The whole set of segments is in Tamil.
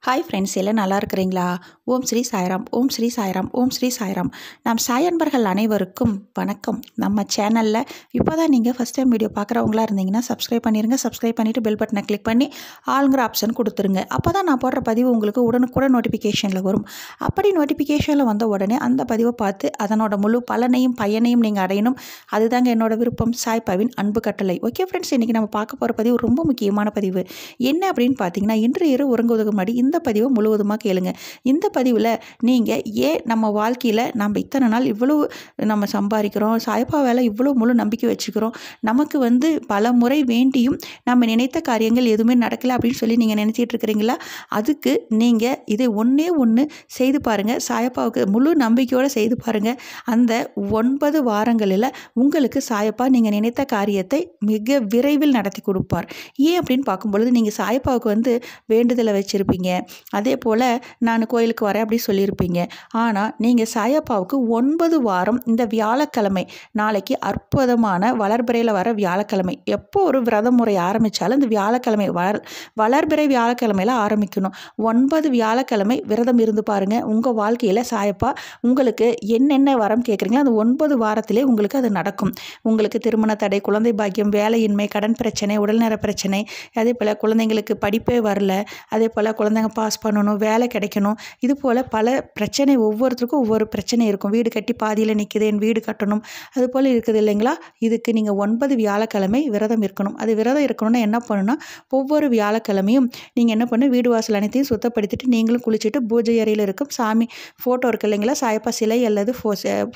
ஹாய் ஃப்ரெண்ட்ஸ், எல்லாம் நல்லா இருக்கிறீங்களா? ஓம் ஸ்ரீ சாய்ராம், ஓம் ஸ்ரீ சாய்ராம், ஓம் ஸ்ரீ சாய்ராம். நம் சாய் அன்பர்கள் அனைவருக்கும் வணக்கம். நம்ம சேனலில் இப்போ தான் நீங்கள் ஃபஸ்ட் டைம் வீடியோ பார்க்குறவங்களா இருந்தீங்கன்னா சப்ஸ்கிரைப் பண்ணிடுங்க. சப்ஸ்கிரைப் பண்ணிவிட்டு பெல் பட்டனை கிளிக் பண்ணி ஆளுங்கிற ஆப்ஷன் கொடுத்துருங்க. அப்போ தான் நான் போடுற பதிவு உங்களுக்கு உடனுக்குடன் நோட்டிஃபிகேஷனில் வரும். அப்படி நோட்டிஃபிகேஷனில் வந்த உடனே அந்த பதிவை பார்த்து அதனோட முழு பலனையும் பயனையும் நீங்கள் அடையணும். அதுதாங்க என்னோட விருப்பம். சாய்பாவின் அன்பு கட்டளை. ஓகே ஃப்ரெண்ட்ஸ், இன்றைக்கி நம்ம பார்க்க போகிற பதிவு ரொம்ப முக்கியமான பதிவு. என்ன அப்படின்னு பார்த்தீங்கன்னா, இன்று இரவு உறங்குவதற்கு முன்னாடி இந்த பதிவை முழுவதுமாக கேளுங்க. இந்த பதிவில் நீங்கள் ஏன் நம்ம வாழ்க்கையில் நம்ம இத்தனை நாள் இவ்வளோ நம்ம சம்பாதிக்கிறோம், சாய்பா வேலை இவ்வளோ முழு நம்பிக்கை வச்சுக்கிறோம், நமக்கு பல முறை வேண்டியும் நம்ம நினைத்த காரியங்கள் எதுவுமே நடக்கலை அப்படின்னு சொல்லி நீங்கள் நினச்சிட்டு இருக்கிறீங்களா? அதுக்கு நீங்கள் இதை ஒன்று செய்து பாருங்கள். சாயப்பாவுக்கு முழு நம்பிக்கையோடு செய்து பாருங்கள். அந்த 9 வாரங்களில் உங்களுக்கு சாயப்பா நீங்கள் நினைத்த காரியத்தை மிக விரைவில் நடத்தி கொடுப்பார். ஏன் அப்படின்னு பார்க்கும்பொழுது, நீங்கள் சாயப்பாவுக்கு வேண்டுதலை வச்சுருப்பீங்க. அதே போல் நான் கோயிலுக்கு வரேன் அப்படி சொல்லியிருப்பீங்க. ஆனால் நீங்கள் சாயப்பாவுக்கு 9 வாரம் இந்த வியாழக்கிழமை, நாளைக்கு அற்புதமான வளர்பிறையில் வர வியாழக்கிழமை, எப்போ ஒரு விரத முறை ஆரம்பித்தாலும் இந்த வியாழக்கிழமை வளர்பிறை வியாழக்கிழமையில் ஆரம்பிக்கணும். 9 வியாழக்கிழமை விரதம் இருந்து பாருங்கள். உங்கள் வாழ்க்கையில் சாயப்பா உங்களுக்கு என்னென்ன வரம் கேட்குறீங்களோ அந்த 9 வாரத்திலே உங்களுக்கு அது நடக்கும். உங்களுக்கு திருமண தடை, குழந்தை பாக்கியம், வேலையின்மை, கடன் பிரச்சனை, உடல்நல பிரச்சனை, அதே போல் குழந்தைங்களுக்கு படிப்பே வரல, அதே போல் குழந்தைங்க பாஸ் பண்ணணும், வேலை கிடைக்கணும், இது போல் பல பிரச்சனை, ஒவ்வொருத்தருக்கும் ஒவ்வொரு பிரச்சனை இருக்கும். வீடு கட்டி பாதியில் நிற்குது, என் வீடு கட்டணும், அது போல் இருக்குது இல்லைங்களா? இதுக்கு நீங்கள் 9 வியாழக்கிழமை விரதம் இருக்கணும். அது விரதம் இருக்கணும்னா என்ன பண்ணணும்னா, ஒவ்வொரு வியாழக்கிழமையும் நீங்கள் என்ன பண்ணணும், வீடு வாசல் அனைத்தையும் சுத்தப்படுத்திட்டு நீங்களும் குளிச்சுட்டு பூஜை அறையில் இருக்கும் சாமி ஃபோட்டோ இருக்குது இல்லைங்களா, சாயப்பா சிலை அல்லது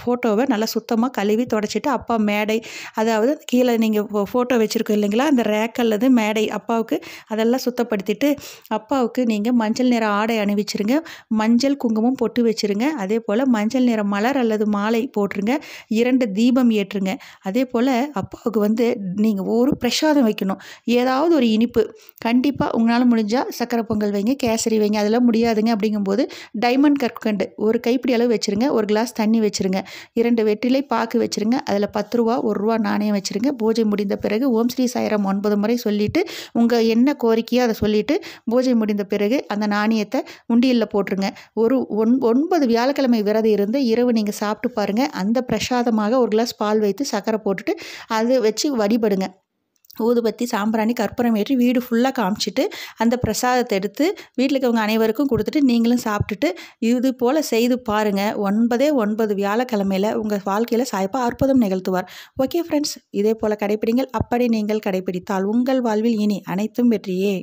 ஃபோட்டோவை நல்லா சுத்தமாக கழுவி தொடச்சிட்டு, அப்பா மேடை, அதாவது கீழே நீங்கள் ஃபோட்டோ வச்சுருக்கோம் இல்லைங்களா, அந்த ரேக் அல்லது மேடை அப்பாவுக்கு அதெல்லாம் சுத்தப்படுத்திட்டு அப்பாவுக்கு நீங்கள் மஞ்சள் நிற ஆடை அணிவிச்சிருங்க. மஞ்சள் குங்குமம் பொட்டு வச்சுருங்க. அதே போல் மஞ்சள் நிற மலர் அல்லது மாலை போட்டுருங்க. 2 தீபம் ஏற்றுங்க. அதே போல் அப்பாவுக்கு நீங்கள் ஒரு பிரசாதம் வைக்கணும். ஏதாவது ஒரு இனிப்பு கண்டிப்பாக உங்களால் முடிஞ்சால் சக்கரை பொங்கல் வைங்க, கேசரி வைங்க. அதெல்லாம் முடியாதுங்க அப்படிங்கும்போது டைமண்ட் கற்கண்டு ஒரு கைப்பிடி அளவு வச்சுருங்க. ஒரு கிளாஸ் தண்ணி வச்சுருங்க. 2 வெற்றிலை பாக்கு வச்சுருங்க. அதில் 10 ரூபா, 1 ரூபா நாணயம் வச்சுருங்க. பூஜை முடிந்த பிறகு ஓம் ஸ்ரீ சாய்ராம் 9 முறை சொல்லிவிட்டு உங்கள் என்ன கோரிக்கையோ அதை சொல்லிவிட்டு பூஜை முடிந்த பிறகு அந்த நாணயத்தை உண்டியலில் போட்டுருங்க. ஒரு 9 வியாழக்கிழமை விரதம் இருந்து இரவு நீங்கள் சாப்பிட்டு பாருங்கள். அந்த பிரசாதமாக ஒரு கிளாஸ் பால் வைத்து சக்கரை போட்டுட்டு அதை வச்சு வழிபடுங்க. ஊதுபத்தி, சாம்பிராணி, கற்பூரம் ஏற்றி வீடு ஃபுல்லாக காமிச்சிட்டு அந்த பிரசாதத்தை எடுத்து வீட்டில் இருக்கவங்க அனைவருக்கும் கொடுத்துட்டு நீங்களும் சாப்பிட்டுட்டு இது போல் செய்து பாருங்கள். 9 வியாழக்கிழமையில் உங்கள் வாழ்க்கையில் சாய்ப்பா அற்புதம் நிகழ்த்துவார். ஓகே ஃப்ரெண்ட்ஸ், இதே போல் கடைப்பிடிங்கள். அப்படி நீங்கள் கடைப்பிடித்தால் உங்கள் வாழ்வில் இனி அனைத்தும் வெற்றியே.